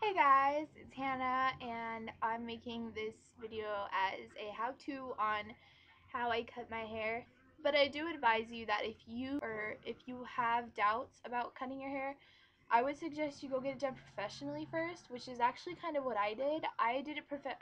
Hey guys, it's Hannah and I'm making this video as a how-to on how I cut my hair. But I do advise you that if you have doubts about cutting your hair, I would suggest you go get it done professionally first, which is actually kind of what I did. I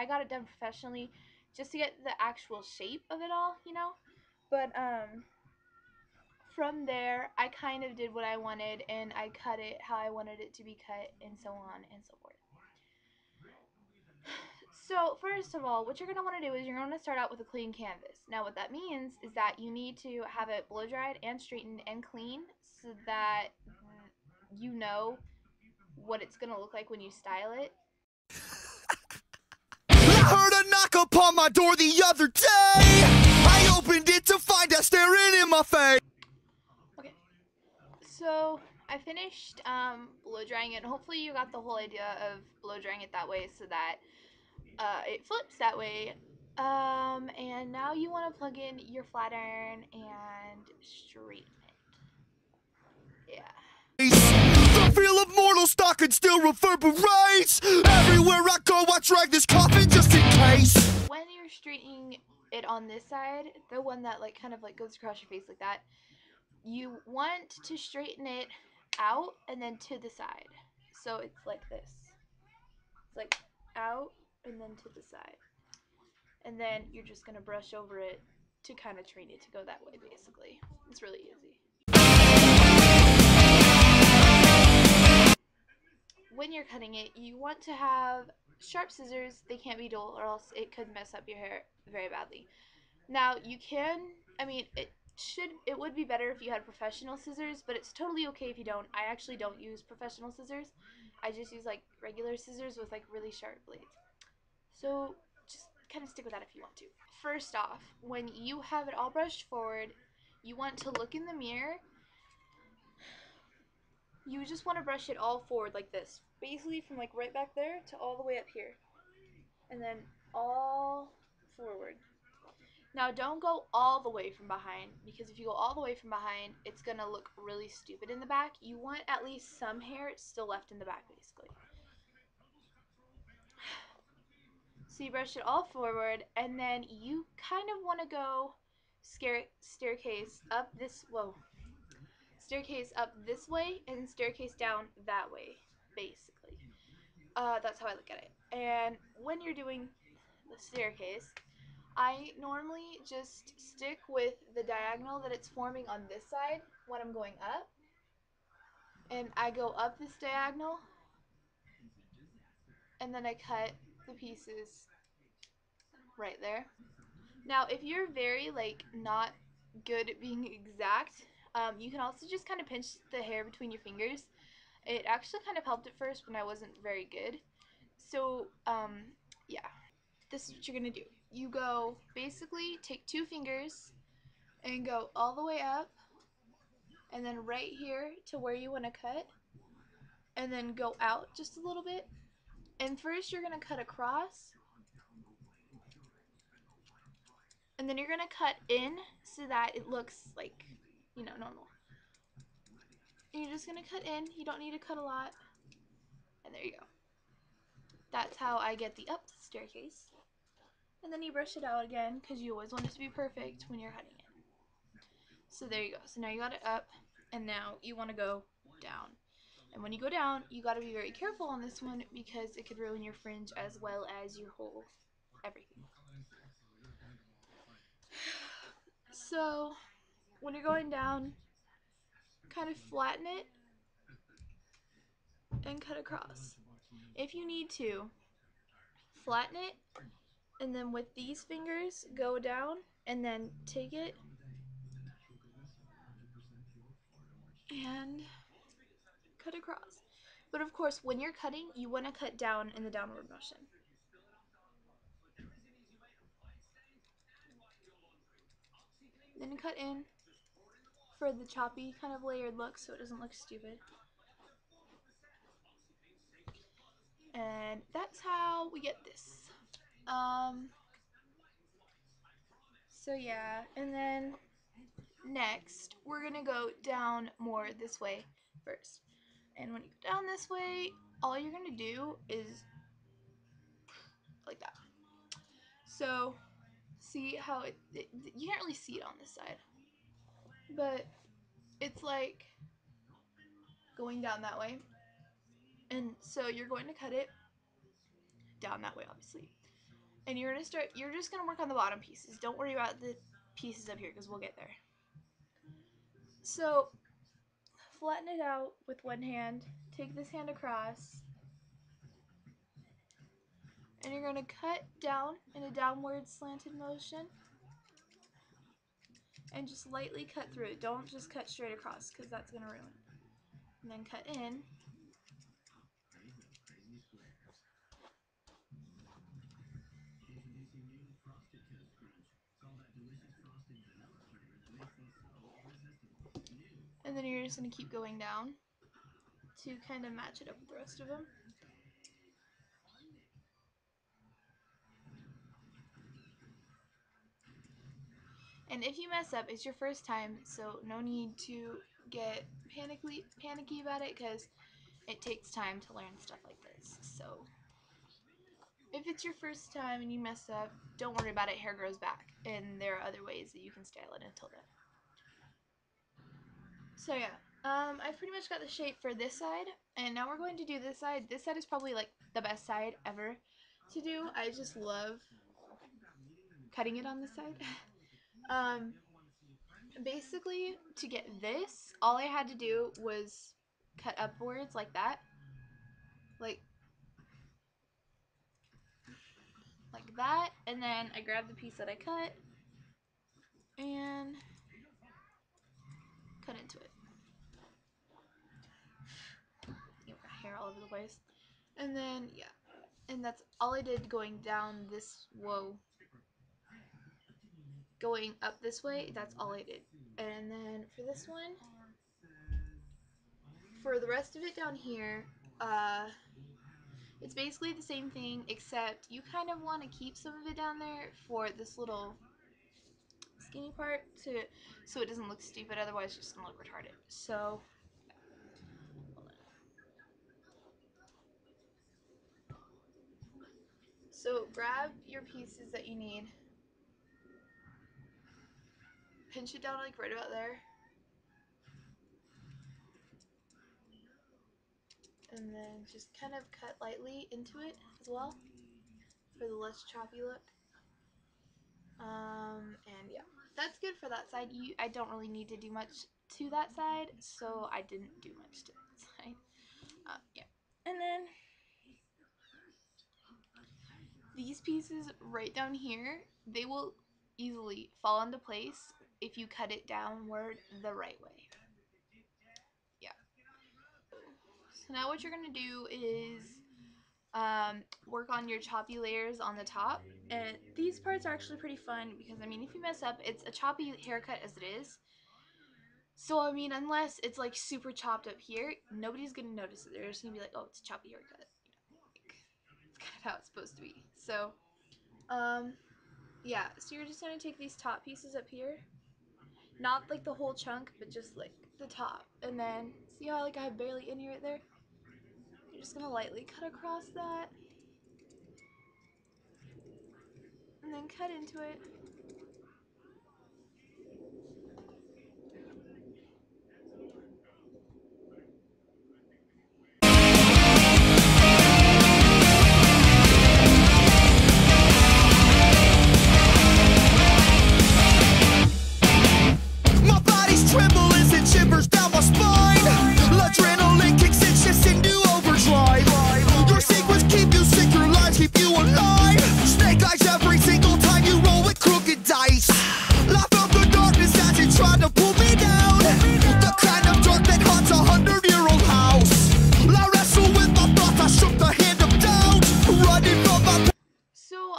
got it done professionally just to get the actual shape of it all, you know? But from there, I kind of did what I wanted and I cut it how I wanted it to be cut and so on and so forth. So first of all, what you're going to want to do is you're going to start out with a clean canvas. Now what that means is that you need to have it blow dried and straightened and clean so that you know what it's going to look like when you style it. I heard a knock upon my door the other day. I opened it to find her staring in my face. Okay, so I finished blow drying it. Hopefully you got the whole idea of blow drying it that way so that it flips that way. And now you want to plug in your flat iron and straighten it. Yeah. The feel of mortal stock and still reverberates. Everywhere I go, I drag this coffin just in case. When you're straightening it on this side, the one that kind of goes across your face like that, you want to straighten it out and then to the side. So it's like this. It's like out and then to the side. And then you're just going to brush over it to kind of train it to go that way, basically. It's really easy. When you're cutting it, you want to have sharp scissors. They can't be dull or else it could mess up your hair very badly. Now you can, it would be better if you had professional scissors, but it's totally okay if you don't. I actually don't use professional scissors. I just use regular scissors with really sharp blades. So just kind of stick with that if you want to. First off, when you have it all brushed forward, you want to look in the mirror. You just want to brush it all forward like this. Basically from right back there to all the way up here. And then all forward. Now don't go all the way from behind, because if you go all the way from behind, it's going to look really stupid in the back. You want at least some hair still left in the back, basically. So you brush it all forward, and then you kind of want to go staircase up this way and staircase down that way, basically. That's how I look at it. And when you're doing the staircase, I normally just stick with the diagonal that it's forming on this side when I'm going up. And I go up this diagonal, and then I cut the pieces right there. Now, if you're very, not good at being exact, you can also just kind of pinch the hair between your fingers. It actually kind of helped at first when I wasn't very good. So, yeah. This is what you're going to do. You go, basically, take two fingers and go all the way up, and then right here to where you want to cut, and then go out just a little bit. And first you're going to cut across, and then you're going to cut in so that it looks like, normal. And you're just going to cut in. You don't need to cut a lot. And there you go. That's how I get the up staircase. And then you brush it out again, because you always want it to be perfect when you're cutting it. So there you go. So now you got it up, and now you want to go down. And when you go down, you got to be very careful on this one, because it could ruin your fringe as well as your whole everything. So when you're going down, kind of flatten it and cut across. If you need to, flatten it, and then with these fingers go down and then take it and cut across. But of course, when you're cutting, you want to cut down in the downward motion. Then cut in for the choppy kind of layered look so it doesn't look stupid. And that's how we get this. So yeah, and then next we're gonna go down more this way first. And when you go down this way, all you're gonna do is like that. So see how you can't really see it on this side, but it's like going down that way. And so you're going to cut it down that way, obviously. And you're just gonna work on the bottom pieces. Don't worry about the pieces up here because we'll get there. So flatten it out with one hand, take this hand across, and you're gonna cut down in a downward slanted motion. And just lightly cut through it. Don't just cut straight across because that's gonna ruin it. And then cut in. And then you're just going to keep going down to kind of match it up with the rest of them. And if you mess up, it's your first time, so no need to get panicky about it because it takes time to learn stuff like this. So if it's your first time and you mess up, don't worry about it. Hair grows back, and there are other ways that you can style it until then. So yeah, I pretty much got the shape for this side, and now we're going to do this side. This side is probably like the best side ever to do. I just love cutting it on this side. Basically, to get this, all I had to do was cut upwards like that, like that, and then I grabbed the piece that I cut and cut into it. You got hair all over the place. And then, yeah, and that's all I did going down this, going up this way, that's all I did. And then for this one, for the rest of it down here, it's basically the same thing, except you kind of want to keep some of it down there for this little skinny part so it doesn't look stupid, otherwise it's just gonna look retarded. So grab your pieces that you need, pinch it down like right about there, and then just kind of cut lightly into it as well for the less choppy look. And yeah, that's good for that side. I don't really need to do much to that side, so I didn't do much to that side. Yeah, and then these pieces right down here, they will easily fall into place if you cut it downward the right way. Yeah. So now what you're gonna do is work on your choppy layers on the top, and these parts are actually pretty fun because I mean, if you mess up, it's a choppy haircut as it is. So I mean, unless it's like super chopped up here, nobody's gonna notice it. They're just gonna be like, oh, it's a choppy haircut. You know, like, it's kind of how it's supposed to be. So yeah, so you're just gonna take these top pieces up here, not like the whole chunk, but just like the top, and then see how like I have barely any right there? You're just gonna lightly cut across that, and then cut into it. My body's tremble as it shivers down my spine. Adrenaline kicks in, shifts into overdrive. Your secrets keep you sick, your lies keep you alive. Snake eyes every single time you roll with crooked dice. Laugh from the darkness as you try to pull me down. The kind of dark that haunts 100-year-old house. I wrestle with my thoughts, I shook the hand of doubt. Running from my So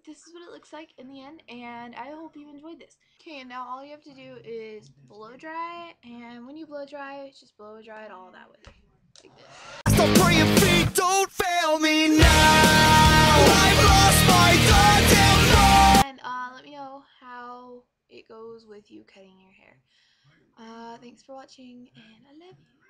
this is what it looks like in the end, and I hope you enjoyed this. Okay, and now all you have to do is blow dry, and when you blow dry, just blow dry it all that way, like this. So praying feet don't fail me now. I've lost my goddamn mind. And let me know how it goes with you cutting your hair. Thanks for watching, and I love you.